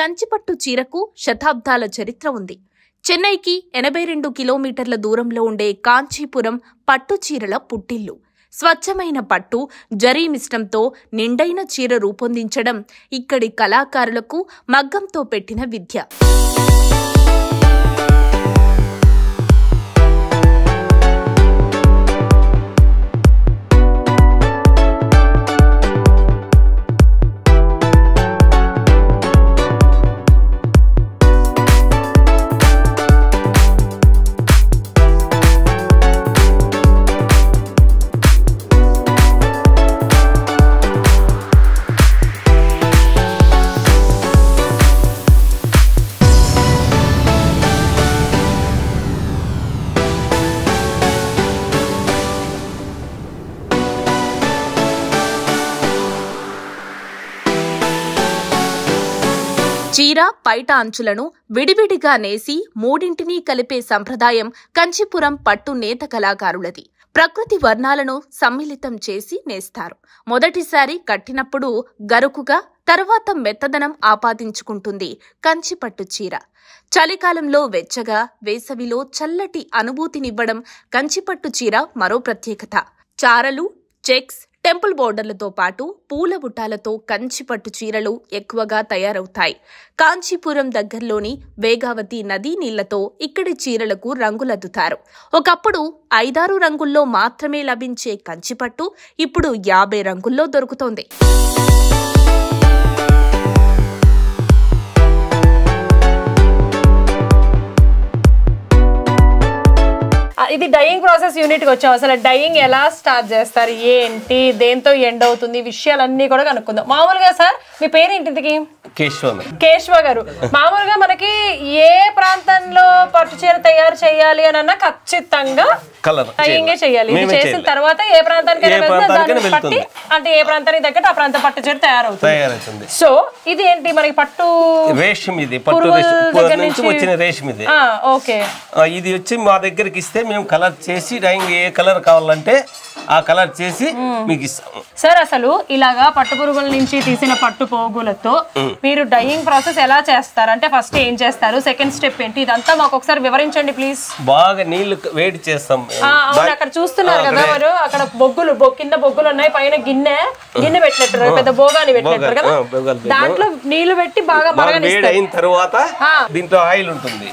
కంచిపట్టు చీరకు శతాబ్దాల చరిత్ర ఉంది. చెన్నైకి 82 కిలోమీటర్ల దూరంలో ఉండే కాంచీపురం పట్టు చీరల పుట్టిల్లు. స్వచ్ఛమైన పట్టు, జరీ మిశ్రంతో నిండైన చీర రూపొందించడం ఇక్కడి కళాకారులకు మగ్గంతో పెట్టిన విద్య. చీర పైట అంచులను విడివిడిగా నేసి మూడింటినీ కలిపే సంప్రదాయం కంచిపురం పట్టు నేత కళాకారులది. ప్రకృతి వర్ణాలను సమ్మిళితం చేసి నేస్తారు. మొదటిసారి కట్టినప్పుడు గరుకుగా, తర్వాత మెత్తదనం ఆపాదించుకుంటుంది కంచిపట్టు చీర. చలికాలంలో వెచ్చగా, వేసవిలో చల్లటి అనుభూతినివ్వడం కంచిపట్టు చీర మరో ప్రత్యేకత. చారలు, చెక్స్, టెంపుల్ బోర్డర్లతో పాటు పూల బుట్టాలతో కంచిపట్టు చీరలు ఎక్కువగా తయారవుతాయి. కాంచీపురం దగ్గరలోని వేగావతి నదీ నీళ్లతో ఇక్కడి చీరలకు రంగులద్దుతారు. ఒకప్పుడు 5-6 రంగుల్లో మాత్రమే లభించే కంచిపట్టు ఇప్పుడు 50 రంగుల్లో దొరుకుతోంది. ఇది డైయింగ్ ప్రాసెస్ యూనిట్ కి వచ్చాం. అసలు డైయింగ్ ఎలా స్టార్ట్ చేస్తారు, ఏంటి, దేంతో ఎండ్ అవుతుంది, విషయాలన్నీ కూడా కనుక్కుందాం. మామూలుగా సార్ మీ పేరేంటి ఇంతకి? కేశవ గారు. మామూలుగా మనకి ఏ ప్రాంతంలో పట్టు చీర తయారు చేయాలి అని అన్నా ఖచ్చితంగా డైయింగే చేయాలి. ఇది చేసిన తర్వాత ఏ ప్రాంతానికి పట్టి, అంటే ఏ ప్రాంతానికి తగ్గట్టు ఆ ప్రాంతం పట్టు చీర తయారవుతుంది. సో ఇది ఏంటి మనకి పట్టు రేషం, ఇది పట్టు నుంచి వచ్చిన రేషం. ఇది ఓకే. ఇది వచ్చి మా దగ్గరికి ఇస్తే మేము కలర్ చేసి డైయింగ్ ఏ కలర్ కావాలంటే ఆ కలర్ చేసి మీకు ఇస్తాము. సార్ అసలు ఇలాగా పట్టు పురుగుల నుంచి తీసిన పట్టు పోగులతో మీరు డైయింగ్ ప్రాసెస్ ఎలా చేస్తారు, అంటే ఫస్ట్ ఏం చేస్తారు, సెకండ్ స్టెప్ ఏంటి, ఇదంతా మాకు ఒకసారి వివరించండి ప్లీజ్. బాగా నీళ్లు వేడి చేస్తాం. అవును, అక్కడ చూస్తున్నారు కదా మీరు, అక్కడ బొగ్గులు కింద బొగ్గులు ఉన్నాయి, పైన గిన్నె పెట్టినట్టు, పెద్ద బోగాని పెట్టినట్టు కదా, దాంట్లో నీళ్లు పెట్టి బాగా వేడి అయిన తర్వాత దీంట్లో ఆయిల్ ఉంటుంది.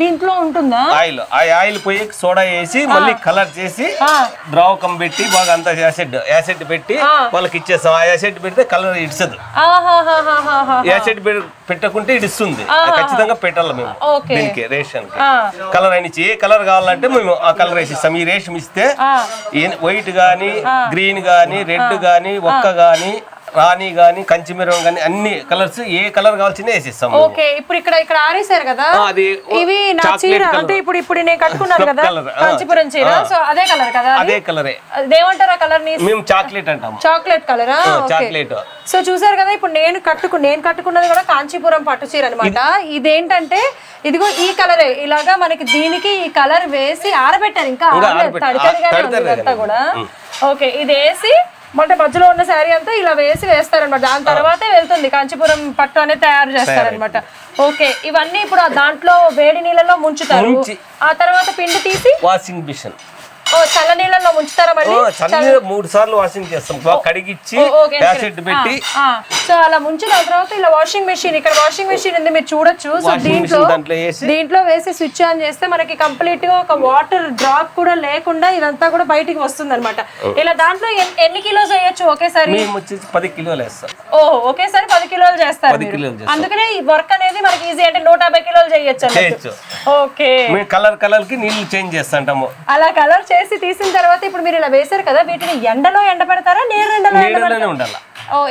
దీంట్లో ఉంటుందా ఆయిల్? ఆయిల్ పోయి సోడా వేసి మళ్ళీ కలర్ చేసి ద్రావకం పెట్టి బాగా అంతా యాసిడ్ పెట్టి వాళ్ళకి ఇచ్చేస్తాం. ఆ యాసిడ్ పెడితే కలర్ ఇడ్చదు. యాసిడ్ పెట్టకుంటే ఇస్తుంది. ఖచ్చితంగా పెట్టాలి మేము దీనికి రేషన్ కలర్ అయిన ఏ కలర్ కావాలంటే మేము ఆ కలర్ వేసిస్తాం. ఈ రేషన్ ఇస్తే వైట్ గానీ, గ్రీన్ గానీ, రెడ్ గానీ, ఒక్క గానీ, రాణి గాని, కంచిమిరం గాని అన్ని కలర్స్ ఏ కలర్ కావాల్సిన వేసిస్తాం. ఓకే. ఇప్పుడు ఇక్కడ ఆరేసారు కదా, ఇవి నా చీర అంటే ఇప్పుడు నేను కట్టుకున్నాను కదా కంచిపురం చీర, సో అదే కలర్ కదా? అదే కలరే. ఏమంటారు ఆ కలర్ ని? మేము చాక్లెట్ అంటాము. చాక్లెట్ కలరా? చాక్లెట్. సో చూసారు కదా, ఇప్పుడు నేను కట్టుకున్నది కూడా కాంచీపురం పట్టు చీర అనమాట. ఇదేంటంటే ఇదిగో ఈ కలరే, ఇలాగా మనకి దీనికి ఈ కలర్ వేసి ఆరబెట్టారు. ఇంకా తడితడిగా కూడా. ఓకే. ఇది వేసి అంటే మధ్యలో ఉన్న శారీ అంతా ఇలా వేస్తారనమాట. దాని తర్వాతే వెళ్తుంది కాంచీపురం పట్టు అనేది తయారు చేస్తారనమాట. ఓకే. ఇవన్నీ ఇప్పుడు దాంట్లో వేడి నీళ్ళలో ముంచుతారు. ఆ తర్వాత పిండి తీసి వాషింగ్ మిషన్ చల్ల నీళ్ళలో ముంచుతారా? మళ్ళీ 3 సార్లు వాషింగ్ చేస్తాం, కడిగిచ్చి యాసిడ్ పెట్టి. సో అలా ముంచిన తర్వాత ఇలా వాషింగ్ మెషిన్, ఇక్కడ వాషింగ్ మెషిన్ ఉంది మీరు చూడొచ్చు. సో దీంట్లో వేసి స్విచ్ ఆన్ చేస్తే మనకి కంప్లీట్ గా ఒక వాటర్ డ్రాప్ కూడా లేకుండా ఇదంతా కూడా బయటికి వస్తుంది అనమాట. ఇలా దాంట్లో ఎన్ని కిలోస్ వేయచ్చు ఒకేసారి? 10 కిలోలు వేస్తాం. ఒకేసారి 10 కిలోలు చేస్తారు. అందుకనే ఈ వర్క్ అనేది మనకి ఈజీ, అంటే 150 కిలోలు చేయొచ్చు. ఓకే. కలర్ కి నీళ్లు చేంజ్ చేస్తాంటాము. అలా కలర్ చేసి తీసిన తర్వాత ఇప్పుడు మీరు ఇలా వేసారు కదా, వీటిని ఎండలో ఎండబెడతారా, నేరు ఎండలో ఎండబెడతారా?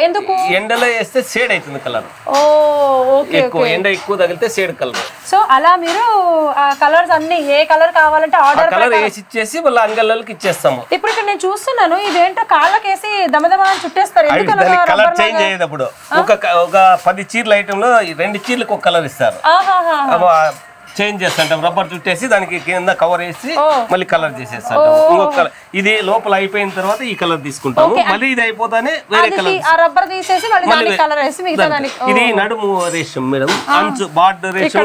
ఎందుకు? ఎండలో వేస్తే షేడ్ అవుతుంది కలర్. ఎండ ఎక్కువ తగిలితే షేడ్ కలర్. సో అలా మీరు ఆ కలర్స్ అన్ని ఏ కలర్ కావాలంటే ఆర్డర్ కలర్ వేసి ఇచ్చేసి వాళ్ళ అంగళ్ళకి ఇచ్చేస్తాము. ఇప్పుడు ఇక్కడ నేను చూస్తున్నాను, ఇదేంటో కాళ్ళకేసి దమదమ చుట్టేస్తారు. కలర్ చేంజ్ అయ్యేటప్పుడు ఒక 10 చీరల ఐటమ్ లో 2 చీరలకు ఒక కలర్ ఇస్తారు. చేంజ్ చేస్తుంటాం, రబ్బర్ చుట్టేసి దానికి కింద కవర్ వేసి మళ్ళీ కలర్ చేసేస్తాం. ఇంకొక ఇది లోపల అయిపోయిన తర్వాత ఈ కలర్ తీసుకుంటాము, మళ్ళీ ఇది అయిపోతానే వేరే కలర్. ఇది నడుము రేషం మేడం, అంచు బార్డ్ రేషం,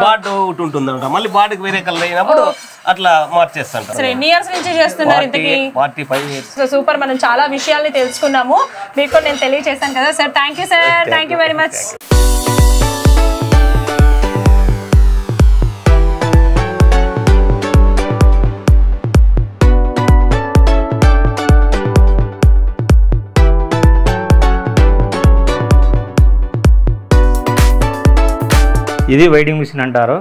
బార్డ్ ఒకటి ఉంటుంది అనమాట. మళ్ళీ బార్డుకి వేరే కలర్ అయినప్పుడు అట్లా మార్చేస్తాం. 45 years. సూపర్, మనం చాలా విషయాల్ని తెలుసుకున్నాము, మీకు నేను తెలియజేశాను కదా sir. Thank you sir, thank you very much. ఇది వెయిటింగ్ మిషన్ అంటారు.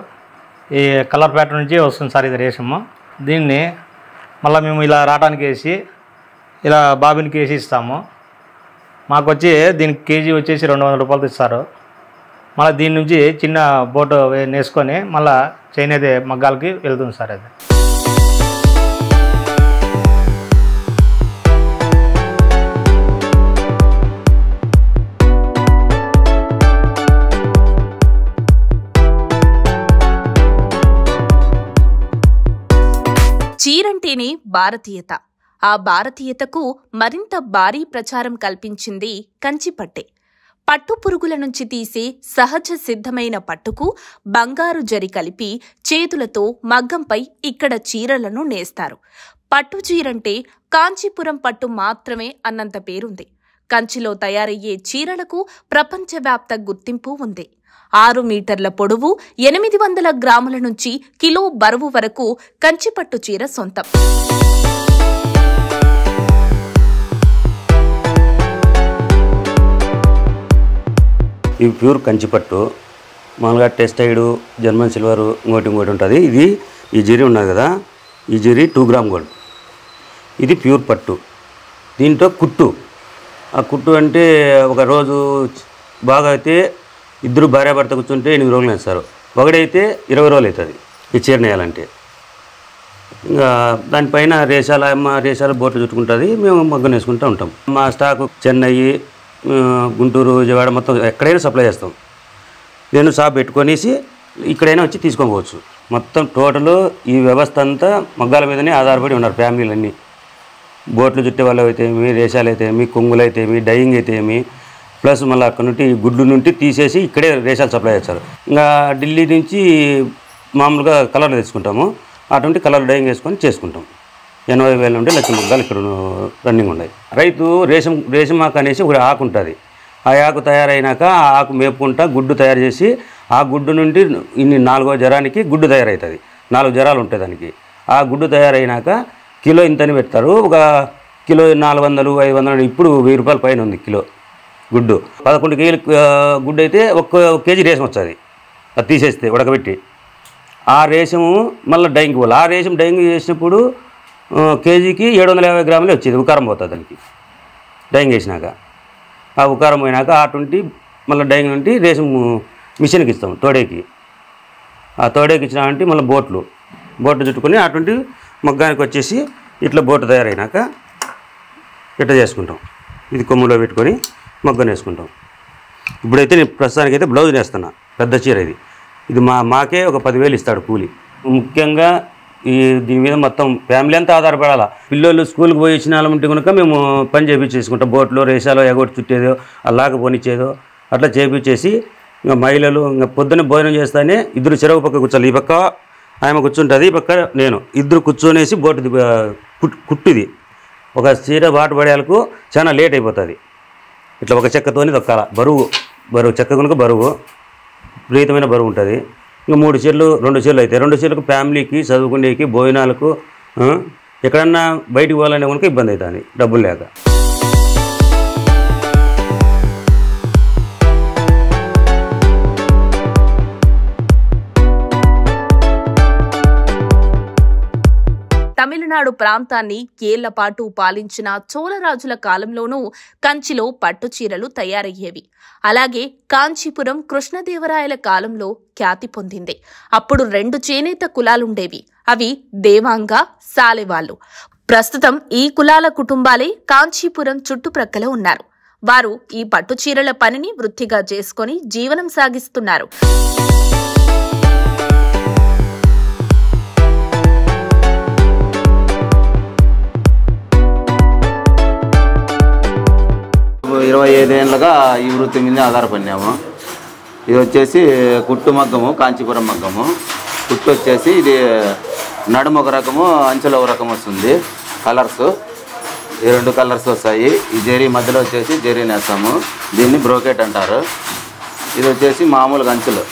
ఈ కలర్ ప్యాటర్న్ నుంచి వస్తుంది సార్ ఇది రేషము. దీన్ని మళ్ళీ మేము ఇలా రావడానికి వేసి ఇలా బాబిన్కి వేసి ఇస్తాము. మాకు వచ్చి దీనికి కేజీ వచ్చేసి 200 రూపాయలు ఇస్తారు. మళ్ళీ దీని నుంచి చిన్న బోటు వేసుకొని మళ్ళీ చైన్ అయితే మగ్గాలకి వెళ్తుంది సార్. అది చీరంటేనే భారతీయత. ఆ భారతీయతకు మరింత భారీ ప్రచారం కల్పించింది కంచిపట్టే. పట్టు పురుగుల నుంచి తీసే సహజ సిద్ధమైన పట్టుకు బంగారు జరి కలిపి చేతులతో మగ్గంపై ఇక్కడ చీరలను నేస్తారు. పట్టు చీరంటే కాంచీపురం పట్టు మాత్రమే అన్నంత పేరుంది. కంచిలో తయారయ్యే చీరలకు ప్రపంచవ్యాప్త గుర్తింపు ఉంది. 6 మీటర్ల పొడవు, 800 గ్రాముల నుంచి కిలో బరువు వరకు కంచిపట్టు చీర సొంతం. ఇవి ప్యూర్ కంచిపట్టు. మామూలుగా టెక్స్టైడ్, జర్మన్ సిల్వర్, ఇంకోటి ఉంటుంది. ఇది ఈ జరీ ఉన్నది కదా, ఈ జరీ 2 గ్రామ్ గోల్డ్. ఇది ప్యూర్ పట్టు. దీంట్లో కుట్టు, ఆ కుట్టు అంటే ఒక రోజు బాగా అయితే ఇద్దరు భార్యాభర్త కూర్చుంటే 8 రోజులు వేస్తారు. ఒకడైతే 20 రోజులు అవుతుంది ఈ చీర నేయాలంటే. ఇంకా దానిపైన రేషాలు బోట్లు చుట్టుకుంటుంది, మేము మగ్గం వేసుకుంటూ ఉంటాం. మా స్టాకు చెన్నై, గుంటూరు, విజయవాడ మొత్తం ఎక్కడైనా సప్లై చేస్తాం. నేను షాప్ పెట్టుకొనేసి ఇక్కడైనా వచ్చి తీసుకోవచ్చు. మొత్తం టోటల్ ఈ వ్యవస్థ అంతా మగ్గాల మీదనే ఆధారపడి ఉన్నారు ఫ్యామిలీలన్నీ. బోట్లు చుట్టే వాళ్ళు అయితే ఏమి, రేషాలు అయితే ఏమి, కొంగులు అయితే ఏమి, డైయింగ్ అయితే ఏమి, ప్లస్ మళ్ళీ అక్కడ నుండి గుడ్లు నుండి తీసేసి ఇక్కడే రేషాలు సప్లై చేస్తారు. ఇంకా ఢిల్లీ నుంచి మామూలుగా కలర్లు తెచ్చుకుంటాము, అటువంటి కలర్ డైయింగ్ వేసుకొని చేసుకుంటాం. 80,000 నుండి 1,00,000 మగ్గాలు ఇక్కడ రన్నింగ్ ఉన్నాయి. రైతు రేషం ఆకు అనేసి ఒక ఆకు ఉంటుంది. ఆ ఆకు తయారైనాక ఆ ఆకు మేపుకుంటా గుడ్డు తయారు చేసి ఆ గుడ్డు నుండి 4వ జరానికి గుడ్డు తయారవుతుంది. 4 జరాలు ఉంటాయి దానికి. ఆ గుడ్డు తయారైనాక కిలో ఇంతని పెడతారు. ఒక కిలో 400, 500, ఇప్పుడు 1000 రూపాయల పైన ఉంది కిలో గుడ్డు. 11 కేజీలు గుడ్డు అయితే 1 కేజీ రేషం వస్తుంది. అది తీసేస్తే ఉడకబెట్టి ఆ రేషము మళ్ళీ డైయింగ్ పోవాలి. ఆ రేషం డైయింగ్ చేసినప్పుడు కేజీకి 750 గ్రాములే వచ్చేది. ఉకారం పోతుంది దానికి డైయింగ్ వేసినాక. ఆ ఉకారం పోయినాక అటువంటి మళ్ళీ డైయింగ్ నుండి రేషం మిషన్కి ఇస్తాం తోడేకి. ఆ తోడేకి ఇచ్చినామంటే మళ్ళీ బోట్లు చుట్టుకొని అటువంటి మగ్గానికి వచ్చేసి ఇట్లా బోటు తయారైనాక ఇట్లా చేసుకుంటాం. ఇది కొమ్ములో పెట్టుకొని మగ్గం వేసుకుంటాం. ఇప్పుడైతే నేను ప్రస్తుతానికైతే బ్లౌజ్ వేస్తున్నా. పెద్ద చీర ఇది మాకే ఒక 10,000 ఇస్తాడు కూలి. ముఖ్యంగా దీని మీద మొత్తం ఫ్యామిలీ అంతా ఆధారపడాలా. పిల్లలు స్కూల్కి పోయి ఇచ్చిన వాళ్ళు ఉంటే కనుక మేము పని చేయించేసుకుంటాం. బోట్లో రేషాలో ఎగొట్టి చుట్టేదో అలాగ పోనిచ్చేదో అట్లా చేయించేసి ఇంకా మహిళలు ఇంకా పొద్దున్న భోజనం చేస్తానే ఇద్దరు చెరువు పక్క కూర్చోాలి. ఈ పక్క ఆమె కూర్చుంటుంది, ఈ పక్క నేను. ఇద్దరు కూర్చొనేసి బోటు కుట్టిది ఒక చీర బాట పడేలకు చాలా లేట్ అయిపోతుంది. ఇట్లా ఒక చెక్కతోని దొక్కాల. బరువు చెక్క కనుక బరువు విపరీతమైన బరువు ఉంటుంది. ఇంకా 2 చీరలు అవుతాయి. 2 చీరలకు ఫ్యామిలీకి, చదువుకునేకి, భోజనాలకు, ఎక్కడన్నా బయటికి పోవాలనే కనుక ఇబ్బంది అవుతుంది డబ్బులు లేక. తమిళనాడు ప్రాంతాన్ని ఏళ్లపాటు పాలించిన చోళరాజుల కాలంలోనూ కంచిలో పట్టుచీరలు తయారయ్యేవి. అలాగే కాంచీపురం కృష్ణదేవరాయల కాలంలో ఖ్యాతి పొందింది. అప్పుడు 2 చేనేత కులాలుండేవి. అవి దేవాంగ, సాలెవాళ్లు. ప్రస్తుతం ఈ కులాల కుటుంబాలే కాంచీపురం చుట్టుప్రక్కల ఉన్నారు. వారు ఈ పట్టుచీరల పనిని వృత్తిగా చేసుకుని జీవనం సాగిస్తున్నారు. 25 ఏళ్ళుగా ఈ వృత్తి మీద ఆధారపడినాము. ఇది వచ్చేసి కుట్టు మగ్గము, కాంచీపురం మగ్గము. కుట్టు వచ్చేసి ఇది నడుము ఒక రకము, అంచెలు ఒక రకం వస్తుంది. కలర్స్ ఈ 2 కలర్స్ వస్తాయి. ఈ జరీ మధ్యలో వచ్చేసి జరీ నేస్తాము, దీన్ని బ్రోకెట్ అంటారు. ఇది వచ్చేసి మామూలుగా అంచులు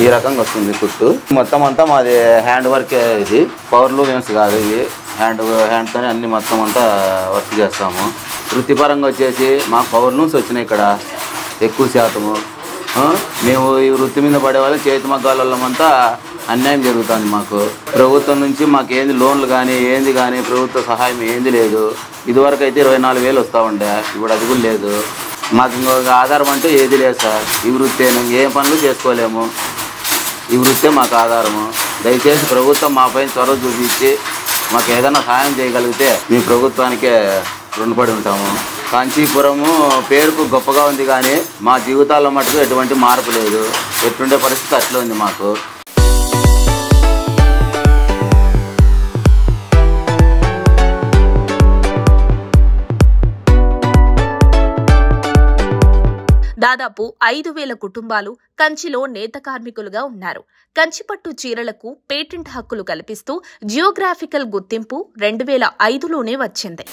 ఈ రకంగా వస్తుంది కుట్టు. మొత్తం అంతా మాది హ్యాండ్ వర్కే. ఇది పవర్ లూమ్స్ కాదు, ఇది హ్యాండ్తోనే అన్ని మొత్తం అంతా వర్క్ చేస్తాము. వృత్తిపరంగా వచ్చేసి మాకు పవర్ లూమ్స్ వచ్చినాయి ఇక్కడ ఎక్కువ శాతము. మేము ఈ వృత్తి మీద పడే వాళ్ళం చేతి మగ్గాల వాళ్ళమంతా అన్యాయం జరుగుతుంది మాకు. ప్రభుత్వం నుంచి మాకు ఏంది లోన్లు కానీ ఏంది కానీ ప్రభుత్వ సహాయం ఏంది లేదు. ఇదివరకు అయితే 24,000 వస్తూ ఉండే, ఇప్పుడు అది కూడా లేదు. మాకు ఇంకొక ఆధారం అంటూ ఏది లేదు సార్. ఈ వృత్తి ఏ పనులు చేసుకోలేము, ఈ వృత్తే మాకు ఆధారము. దయచేసి ప్రభుత్వం మా పైన చొరవ చూపించి మాకు ఏదైనా సహాయం చేయగలిగితే మీ ప్రభుత్వానికే రుణపడి ఉంటాము. కాంచీపురము పేరుకు గొప్పగా ఉంది కానీ మా జీవితాల్లో మటుకు ఎటువంటి మార్పు లేదు. ఎట్లుండే పరిస్థితి అట్లా ఉంది మాకు. దాదాపు 5,000 కుటుంబాలు కంచిలో నేత కార్మికులుగా ఉన్నారు. కంచిపట్టు చీరలకు పేటెంట్ హక్కులు కల్పిస్తూ జియోగ్రాఫికల్ గుర్తింపు 2005లోనే వచ్చింది.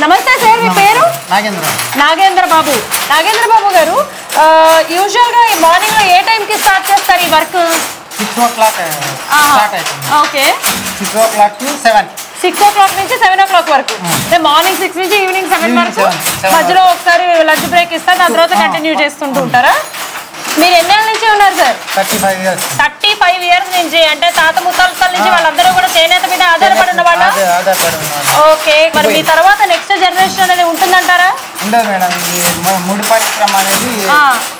నమస్తే సార్, మీ పేరు? నాగేంద్ర బాబు. నాగేంద్ర బాబు గారు, యూజువల్ గా మార్నింగ్ లో ఏ టైం కి స్టార్ట్ చేస్తారు ఈ వర్క్? 6 o'clock స్టార్ట్ అవుతుంది. Okay, 6 o'clock to 7. 6 o'clock నుంచి 7 o'clock వరకు. మార్నింగ్ 6 నుంచి ఈవినింగ్ 7 వరకు. మధ్యలో ఒకసారి లంచ్ బ్రేక్ ఇస్తారు, దాని తర్వాత కంటిన్యూ చేస్తుంటూ ఉంటారా? మీరు ఎన్నేళ్ళ నుంచి ఉన్నారు సార్? 35 years. 35 years నుంచి. అంటే తాత ముత్తాతల నుంచి వాళ్ళందరూ కూడా చేనేత మీద ఆధారపడి ఉన్న వాళ్ళు. ఓకే, మరి మీ తర్వాత నెక్స్ట్ జనరేషన్ అనేది ఉంటుందంటారా? ఉండదు మేడం, ఈ ముడి పరిశ్రమ అనేది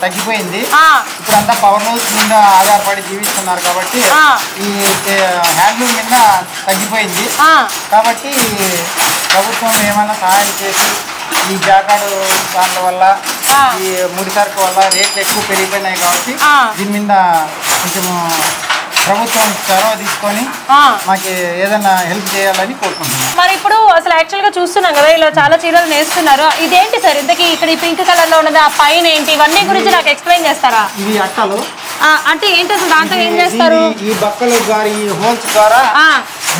తగ్గిపోయింది. ఇప్పుడు అంతా పవర్ హౌస్ మీద ఆధారపడి జీవిస్తున్నారు కాబట్టి ఈ హ్యాండ్లూమ్ మీద తగ్గిపోయింది. కాబట్టి ప్రభుత్వం ఏమైనా సహాయం చేసి ఈ జాకాడు దాని వల్ల ఈ ముడి సరుకు వల్ల రేట్లు ఎక్కువ పెరిగిపోయినాయి కాబట్టి దీని మీద కొంచెం ప్రభుత్వం చొరవ తీసుకొని మాకు ఏదైనా హెల్ప్ చేయాలని కోరుకుంటున్నాం. మరి ఇప్పుడు అసలు యాక్చువల్ గా చూస్తున్నాం కదా, ఇలా చాలా చీరలు నేస్తున్నారు. ఇదేంటి సార్ ఇంతకీ ఇక్కడ ఈ పింక్ కలర్ లో ఉన్నది, ఆ పైన ఏంటి, ఇవన్నీ గురించి నాకు ఎక్స్ప్లెయిన్ చేస్తారా? ఇవి అట్టలు. అంటే ఏంటి అసలు, దాంతో ఏం చేస్తారు? ఈ బక్కలు ద్వారా ఈ హోల్స్ ద్వారా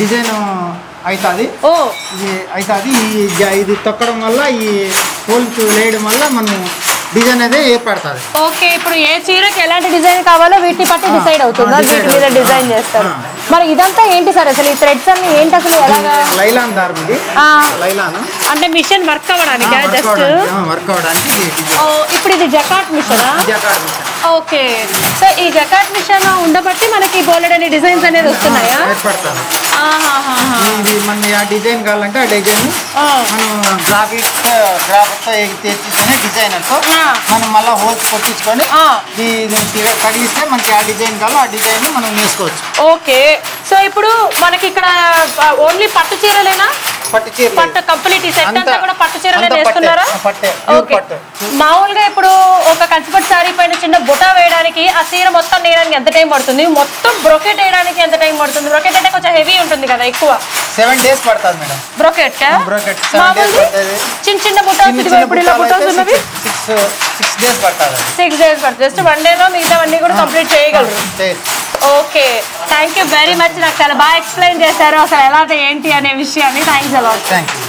డిజైన్ అవుతుంది. ఇది అవుతుంది. ఇది తొక్కడం వల్ల ఈ హోల్స్ వేయడం వల్ల మనం డిజైన్ అయితే ఏర్పడుతుంది. ఓకే, ఇప్పుడు ఏ చీరకి ఎలాంటి డిజైన్ కావాలో వీటిని పట్టి డిసైడ్ అవుతుందా? వీటి మీద డిజైన్ చేస్తారు. మరి ఇదంతా ఏంటి సార్ అసలు, ఈ థ్రెడ్స్ అన్ని ఏంటి అసలు, ఎలాగా? లైలాన్ దారం ఇది. లైలాన్ అంటే మిషన్ వర్క్ అవ్వడానికి జస్ట్ వర్క్ అవ్వడానికి. ఇప్పుడు ఇది జకాట్ మిషన్. ఓకే, సో ఈ జకాట్ మిషన్ ఉండబట్టి మనకి బోలెడని డిజైన్స్ అనేది వస్తున్నాయా? ఇది మన ఆ డిజైన్ కావాలంటే ఆ డిజైన్ మనం గ్రాఫిక్ తెచ్చుకొని డిజైనర్తో మనం మళ్ళీ హోల్స్ కొట్టించుకొని కడిగిస్తే మనకి ఆ డిజైన్ కావాలో ఆ డిజైన్ మనం వేసుకోవచ్చు. ఓకే, సో ఇప్పుడు మనకి ఇక్కడ ఓన్లీ పట్టు చీరలేనా? పట్టు చీర, పట్టు కంప్లీట్ సెట్ అంతా కూడా పట్టు చీరలే వేస్తున్నారా? ఓకే, మామూలుగా ఇప్పుడు ఒక కంచిపట్టు సారీ పైన చిన్న బుటా వేయడానికి ఆ చీర మొత్తం నేయడానికి ఎంత టైం పడుతుంది? మొత్తం బ్రోకెట్ వేయడానికి ఎంత టైం పడుతుంది? బ్రోకెట్ అంటే కొంచెం హెవీ ఉంటుంది కదా, ఎక్కువ. 7 days పడుతుంది మేడం. బ్రోకెట్ చిన్న చిన్న బుటాస్, ఇప్పుడు ఇలా బుటాస్ ఉన్నవి 6 days పడుతుంది. 6 days పడుతుంది. జస్ట్ 1 day లో మిగతావన్నీ కూడా కంప్లీట్ చేయగలరు. Okay, thank you very much. నాకు చాలా బాగా ఎక్స్ప్లెయిన్ చేశారు అసలు ఎలా ఏంటి అనే విషయాన్ని. Thanks a lot. Thank you.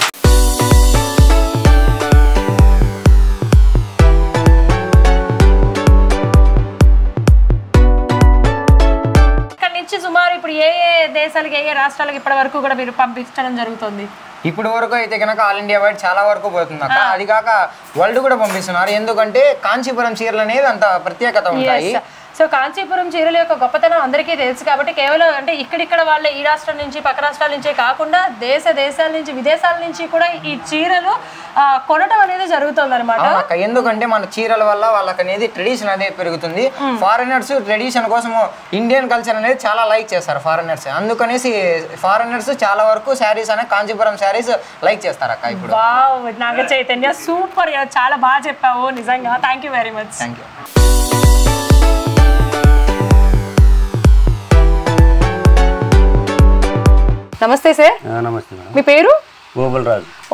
సుమారు ఇప్పుడు ఏ దేశాలకి, ఏ రాష్ట్రాలకు ఇప్పటి వరకు కూడా మీరు పంపించడం జరుగుతుంది? ఇప్పుడు వరకు అయితే కనుక ఆల్ ఇండియా వైడ్ చాలా వరకు పోతుంది అక్క. అది కాక వరల్డ్ కూడా పంపిస్తున్నారు. ఎందుకంటే కాంచీపురం చీరలు అనేది అంత ప్రత్యేకత ఉంటాయి. సో కాంచీపురం చీరల యొక్క గొప్పతనం అందరికీ తెలుసు కాబట్టి కేవలం అంటే ఇక్కడిక్కడ వాళ్ళే ఈ రాష్ట్రం నుంచి పక్క రాష్ట్రాల నుంచే కాకుండా దేశాల నుంచి విదేశాల నుంచి కూడా ఈ చీరలు కొనటం అనేది జరుగుతుంది అనమాట. ఎందుకంటే మన చీరల వల్ల వాళ్ళకి అనేది ట్రెడిషన్ అనేది పెరుగుతుంది. ఫారినర్స్ ట్రెడిషన్ కోసం ఇండియన్ కల్చర్ అనేది చాలా లైక్ చేస్తారు ఫారినర్స్. అందుకనేసి ఫారినర్స్ చాలా వరకు శారీస్ అనే కాంచీపురం శారీస్ లైక్ చేస్తారు అక్క. ఇప్పుడు నాగ చైతన్య సూపర్, చాలా బాగా చెప్పావు నిజంగా. Thank you very much. Thank you. నమస్తే సార్. నమస్తే మేడం. మీ పేరు?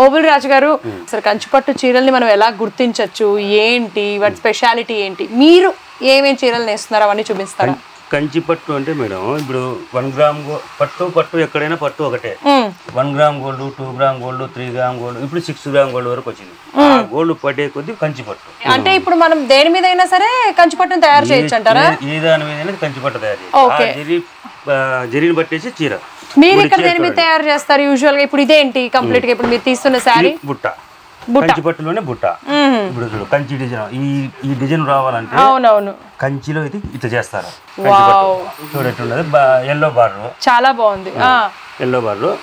ఓబుల్ రాజు గారు. అసలు కంచిపట్టు చీరల్ని మనం ఎలా గుర్తించవచ్చు, ఏంటి వాటి స్పెషాలిటీ ఏంటి, మీరు ఏమేమి చీరలు నేస్తున్నారు అవన్నీ చూపిస్తారా? కంచిపట్టు అంటే మేడం ఇప్పుడు 1 గ్రామ్ పట్టు ఎక్కడైనా పట్టు ఒకటే. 1 gram gold, 2 gram gold, 3 gram gold, ఇప్పుడు 6 గ్రామ్ గోల్డ్ వరకు వచ్చింది. ఆ గోల్డ్ పడే కొద్ది కంచిపట్టు. అంటే ఇప్పుడు మనం దేని మీద అయినా సరే కంచిపట్టును తయారు చేయొచ్చు అంటారా? ఏ దాని మీద కంచిపట్టు తయారు చేయాలి. జరీని పట్టేసి చీర. మీరు ఇక్కడ దేని మీద తయారు చేస్తారు యూజువల్ గా? ఇప్పుడు ఇదేంటి కంప్లీట్ గా ఇప్పుడు మీరు తీస్తున్న శారీ? బుట్ట. కంచిపట్టులోనే బుట్ట. ఇప్పుడు కంచి డిజైన్, ఈ డిజైన్ రావాలంటే అవునవును కంచిలో ఇది ఇట్లా చేస్తారు. చూడట్లున్నది ఎల్లో బార్డర్, చాలా బాగుంది. Yellow border.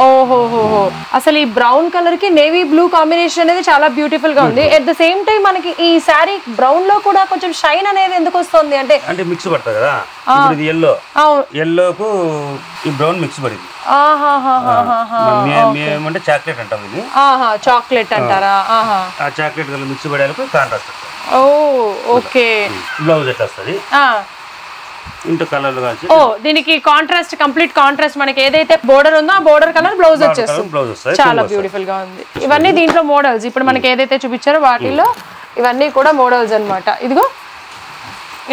ఓహోహోహో, అసలు ఈ బ్రౌన్ కలర్ కి నేవీ బ్లూ కాంబినేషన్ అనేది చాలా బ్యూటిఫుల్ గా ఉంది. ఎట్ ద సేమ్ టైం మనకి ఈ సారీ బ్రౌన్ లో కూడా కొంచెం షైన్ అనేది ఎందుకు వస్తుంది అంటే మిక్స్ పడుతుంది కదా. ఇప్పుడు ఇది ఎల్లోకు ఈ బ్రౌన్ మిక్స్ పడింది. మేమంటే చాక్లెట్ అంటాం ఇది. చాక్లెట్ అంటారా? ఆ చాక్లెట్ కలర్ మిక్స్ పడేందుకు కాంట్రాస్ట్. ఓకే. బ్లౌజ్ ఎట్లా వస్తుంది ఇంటూ కలర్ కలిసి. దీనికి కాంట్రాస్ట్, కంప్లీట్ కాంట్రాస్ట్. మనకి ఏదైతే బోర్డర్ ఉందో ఆ బోర్డర్ కలర్ బ్లౌజ్ వచ్చేస్తుంది. చాలా బ్యూటిఫుల్ గా ఉంది. ఇవన్నీ దీంట్లో మోడల్స్. ఇప్పుడు మనకి ఏదైతే చూపించారో వాటిలో ఇవన్నీ కూడా మోడల్స్ అన్నమాట. ఇదిగో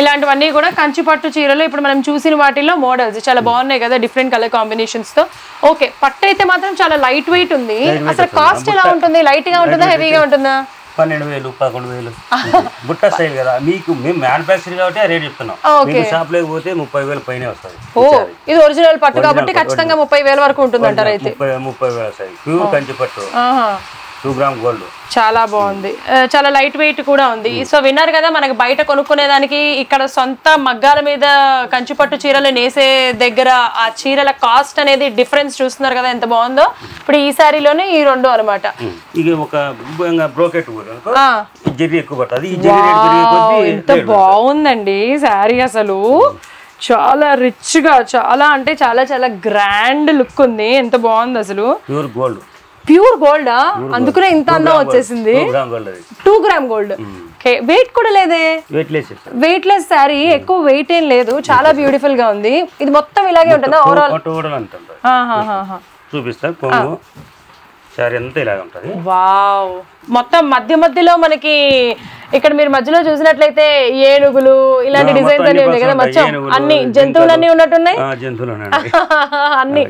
ఇలాంటివన్నీ కూడా కంచిపట్టు చీరలు ఇప్పుడు మనం చూసిన వాటిల్లో మోడల్స్ చాలా బాగున్నాయి కదా, డిఫరెంట్ కలర్ కాంబినేషన్స్ తో. ఓకే, పట్టు అయితే మాత్రం చాలా లైట్ వెయిట్ ఉంది. అసలు కాస్ట్ ఎలా ఉంటుంది? లైట్ గా ఉంటుందా, హెవీగా ఉంటుందా? 12,000 11,000 బుట్ట స్టైల్ కదా. మీకు మేము మ్యానుఫ్యాక్చరింగ్ కాబట్టి రేట్ చెప్తున్నాం. మీకు షాప్ లోకి పోతే 30,000 పైన వస్తుంది. ఇది ఒరిజినల్ పట్టు కాబట్టి ఖచ్చితంగా 30,000 వరకు ఉంటుంది అంటారు. అయితే 30,000 వస్తాయి. ప్యూర్ కంచిపట్టు, 2 గ్రామ్ గోల్డ్. చాలా బాగుంది, చాలా లైట్ వెయిట్ కూడా ఉంది. సో విన్నారు కదా, మనకి బయట కొనుక్కునేదానికి ఇక్కడ సొంత మగ్గాల మీద కంచిపట్టు చీరలు నేసే దగ్గర ఆ చీరల కాస్ట్ అనేది డిఫరెన్స్ చూస్తున్నారు కదా ఎంత బాగుందో. ఇప్పుడు ఈ సారీలోనే ఈ రెండు అనమాట. ఎంత బాగుందండి సారీ. అసలు చాలా రిచ్ గా, చాలా అంటే చాలా చాలా గ్రాండ్ లుక్ ఉంది. ఎంత బాగుంది అసలు. Pure gold. అందుకనే ఇంత అందం వచ్చేసింది. 2 గ్రామ్ గోల్డ్. వెయిట్ కూడా లేదే, వెయిట్ లెస్ సారీ. ఎక్కువ వెయిట్ ఏం లేదు, చాలా బ్యూటిఫుల్ గా ఉంది. ఇది మొత్తం ఇలాగే ఉంటుందా ఓవరాల్? చూపిస్తా. వావ్, మొత్తం మధ్య మధ్యలో మనకి ఇక్కడ మీరు మధ్యలో చూసినట్లయితే ఏనుగులు ఇలాంటి డిజైన్స్ అన్ని ఉన్నాయి కదా. మొత్తం అన్ని జంతువులన్నీ ఉన్నట్టున్నాయి. అన్ని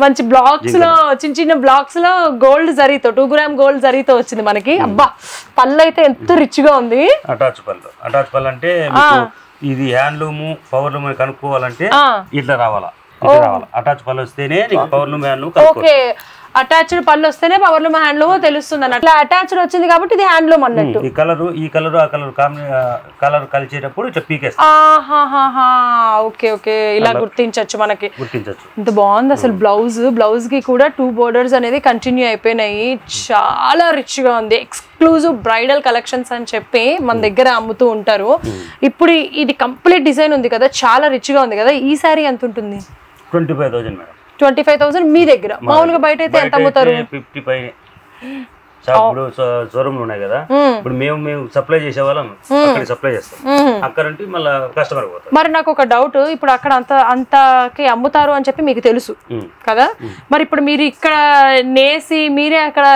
మంచి బ్లాక్స్ లో, చిన్న చిన్న బ్లాక్స్ లో గోల్డ్ జరీతో, 2 గ్రామ్ గోల్డ్ జరీతో వచ్చింది మనకి. అబ్బా, పళ్ళు అయితే ఎంత రిచ్ గా ఉంది. అటాచ్ పళ్ళు అంటే ఇది హ్యాండ్లూమ్ పవర్లూమ్ కనుక్కోవాలంటే ఇట్లా రావాలా. అటాచ్ పళ్ళు వస్తేనే పవర్లూమ్ హ్యాండ్లూమ్. ఓకే, అటాచ్డ్ పళ్ళు వస్తేనే పవర్లూమ్ హ్యాండ్లూమ్ తెలుస్తుంది అన్నట్లు. అటాచ్డ్ వచ్చింది కాబట్టి ఇది హ్యాండ్లూమ్ అన్నట్టు. ఈ కలర్ ఆ కలర్ కలిసేటప్పుడు ఇట్లా పీకేస్తా. ఓకే ఓకే, ఇలా గుర్తించవచ్చు మనకి. ఇంత బాగుంది అసలు. బ్లౌజ్ కి కూడా 2 బోర్డర్స్ అనేది కంటిన్యూ అయిపోయినాయి. చాలా రిచ్ గా ఉంది. ఎక్స్క్లూజివ్ బ్రైడల్ కలెక్షన్స్ అని చెప్పి మన దగ్గర అమ్ముతూ ఉంటారు. ఇప్పుడు ఇది కంప్లీట్ డిజైన్ ఉంది కదా, చాలా రిచ్ గా ఉంది కదా. ఈ సారీ ఎంత ఉంటుంది? 25,000 మేడం. 25,000 మీ దగ్గర. మామూలుగా బయట అయితే ఎంత అమ్ముతారు? 50 పైన. షోరూమ్లు ఉన్నాయి కదా, ఇప్పుడు మేము సప్లై చేసే వాళ్ళం అక్కడికి సప్లై చేస్తాం. అక్కడ నుండి మళ్ళీ కస్టమర్ పోతారు. మరి నాకు ఒక డౌట్, ఇప్పుడు అక్కడ అంతకి అమ్ముతారు అని చెప్పి మీకు తెలుసు కదా, మరి ఇప్పుడు మీరు ఇక్కడ నేసి మీరే అక్కడ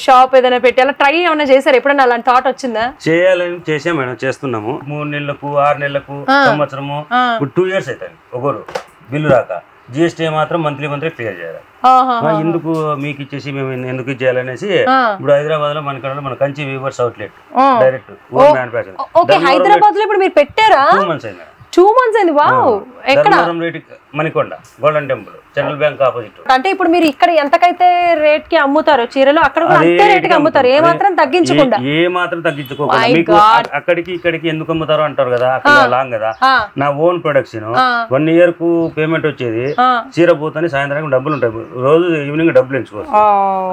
షాప్ ఏదైనా పెట్టి అలా ట్రై ఏమైనా చేశారు? ఎప్పుడైనా అలాంటి థాట్ వచ్చిందా? చేయాలని చేసాం మేడం, చేస్తున్నాము. 3 నెలలకు 6 నెలలకు సంవత్సరము, ఇప్పుడు 2 years అవుతాయి ఒకరు బిల్లు రాక. జిఎస్టీ మాత్రం మంత్లీ క్లియర్ చేయాలి. ఎందుకు మీకు ఇచ్చేసి మేము ఎందుకు ఇచ్చేయాలనేసి ఇప్పుడు హైదరాబాద్ లో మన Kanchi weavers outlet direct manufacturing Hyderabad లో ఇప్పుడు మీరు పెట్టారా? 2 months అయింది. 2 months అయింది. వావ్. ఎక్కడ? Manikonda golden temple, central bank opposite. అంటే ఇప్పుడు మీరు ఇక్కడ ఎంతకైతే రేట్ కి అమ్ముతారో చీరలు అక్కడ కూడా అంతే రేట్ కి అమ్ముతారు, ఏ మాత్రం తగ్గించకుండా? మీకు అక్కడికి ఇక్కడికి ఎందుకు అమ్ముతారో అంటారు కదా, అక్కడ లాంగ్ కదా. నా ఓన్ ప్రొడక్షన్ 1 year కు పేమెంట్ వచ్చేది. చీర పోతానే సాయంత్రం డబ్బులు ఉంటాయి, రోజు ఈవినింగ్ డబ్బులు ఎంచుకోవచ్చు.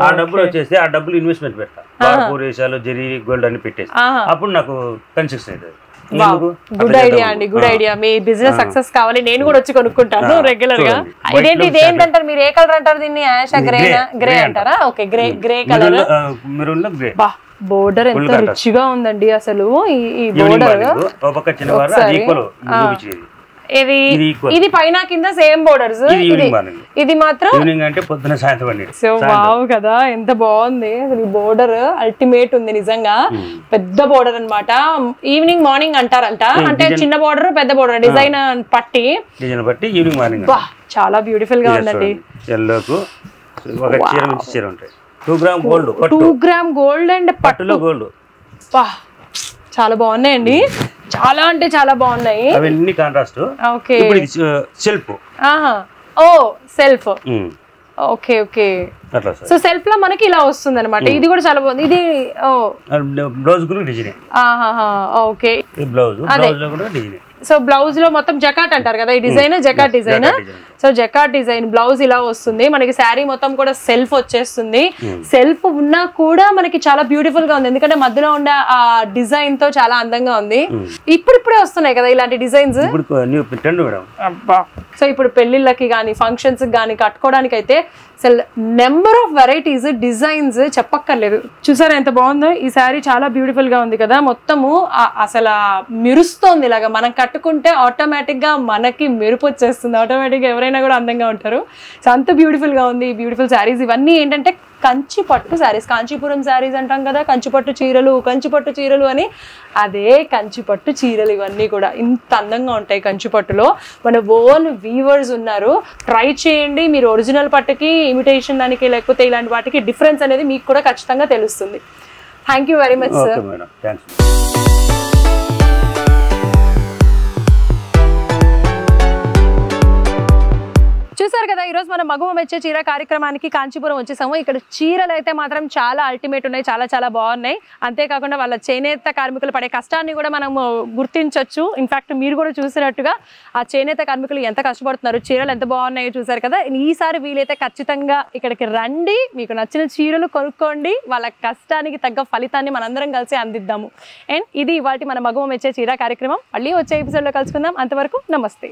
ఆ డబ్బులు వచ్చేసి ఆ డబ్బులు ఇన్వెస్ట్మెంట్ పెడతా. పూరేషాలు జరీ గోల్డ్ అని పెట్టేసి అప్పుడు నాకు కన్సిక్షన్ అవుతుంది. గుడ్ ఐడియా అండి, గుడ్ ఐడియా. మీ బిజినెస్ సక్సెస్ కావాలి, నేను కూడా వచ్చి కొనుక్కుంటాను రెగ్యులర్ గా. ఇదేంటి, ఇది ఏంటంటారు మీరు? ఏ కలర్ అంటారు దీన్ని? యాషా గ్రే అంటారా? Okay, grey colour. బోర్డర్ ఎంత రిచ్ గా ఉందండి అసలు. ఈ బోర్డర్ ఇది ఇది పైన కింద సేమ్ బోర్డర్స్, ఇది మాత్రం ఈవినింగ్ అంటే పొద్దున సాయంత్రం. సో వావ్ కదా, ఎంత బాగుంది అసలు. ఈ బోర్డర్ అల్టిమేట్ ఉంది నిజంగా, పెద్ద బోర్డర్ అన్నమాట. ఈవినింగ్ మార్నింగ్ అంటారంట, అంటే చిన్న బోర్డర్ పెద్ద బోర్డర్ డిజైన్ పట్టి ఈవినింగ్ మార్నింగ్ చాలా బ్యూటిఫుల్ గా ఉందండి. ఎల్లోకు ఒక చీర నుంచి చీర ఉంటాయి. 2 gram gold, 2 gram gold and పట్టులో గోల్డ్. చాలా బాగున్నాయండి, చాలా అంటే చాలా బాగున్నాయి. అవన్నీ కాంట్రాస్ట్. Okay, self. ఓ self. Okay okay. So self లో మనకి ఇలా వస్తుంది అనమాట. ఇది కూడా చాలా బాగుంది. ఇది బ్లౌజ్ కూడా డిజైన్. ఓకే, బ్లౌజ్ లో కూడా డిజైన్. సో బ్లౌజ్ లో మొత్తం జకాట్ అంటారు కదా ఈ design, jacquard design. So jacquard design blouse ఇలా వస్తుంది మనకి. శారీ మొత్తం కూడా సెల్ఫ్ వచ్చేస్తుంది. సెల్ఫ్ ఉన్నా కూడా మనకి చాలా బ్యూటిఫుల్ గా ఉంది, ఎందుకంటే మధ్యలో ఉండే ఆ డిజైన్ తో చాలా అందంగా ఉంది. ఇప్పుడిప్పుడే వస్తున్నాయి కదా ఇలాంటి డిజైన్స్. సో ఇప్పుడు పెళ్లిళ్ళకి కానీ ఫంక్షన్స్ కానీ కట్టుకోవడానికి అయితే అసలు నెంబర్ ఆఫ్ వెరైటీస్ డిజైన్స్ చెప్పక్కర్లేదు. చూసారా ఎంత బాగుందో ఈ శారీ, చాలా బ్యూటిఫుల్ గా ఉంది కదా. మొత్తము అసలు మెరుస్తోంది ఇలాగా. మనం కట్టుకుంటే ఆటోమేటిక్ గా మనకి మెరుపు వచ్చేస్తుంది, ఆటోమేటిక్ గా ఎవరైనా కూడా అందంగా ఉంటారు. సో అంత బ్యూటిఫుల్ గా ఉంది ఈ బ్యూటిఫుల్ శారీస్. ఇవన్నీ ఏంటంటే కంచి పట్టు శారీస్, కాంచీపురం శారీస్ అంటాం కదా, కంచిపట్టు చీరలు అని. అదే కంచిపట్టు చీరలు ఇవన్నీ కూడా ఇంత అందంగా ఉంటాయి. కంచిపట్టులో మన ఓన్ వీవర్స్ ఉన్నారు. ట్రై చేయండి మీరు. ఒరిజినల్ పట్టుకి ఇమిటేషన్ దానికి లేకపోతే ఇలాంటి వాటికి డిఫరెన్స్ అనేది మీకు కూడా ఖచ్చితంగా తెలుస్తుంది. Thank you very much sir. చూసారు కదా ఈరోజు మనం మగువ మెచ్చే చీర కార్యక్రమానికి కాంచీపురం వచ్చేసాము. ఇక్కడ చీరలు అయితే మాత్రం చాలా అల్టిమేట్ ఉన్నాయి, చాలా చాలా బాగున్నాయి. అంతేకాకుండా వాళ్ళ చేనేత కార్మికులు పడే కష్టాన్ని కూడా మనం గుర్తించవచ్చు. ఇన్ఫాక్ట్ మీరు కూడా చూసినట్టుగా ఆ చేనేత కార్మికులు ఎంత కష్టపడుతున్నారు, చీరలు ఎంత బాగున్నాయో చూసారు కదా. ఈసారి వీలైతే ఖచ్చితంగా ఇక్కడికి రండి, మీకు నచ్చిన చీరలు కొనుక్కోండి, వాళ్ళ కష్టానికి తగ్గ ఫలితాన్ని మనందరం కలిసి అందిద్దాము. అండ్ ఇది ఇవాళ మన మగువ మెచ్చే చీర కార్యక్రమం. మళ్ళీ వచ్చే ఎపిసోడ్లో కలుసుకుందాం. అంతవరకు నమస్తే.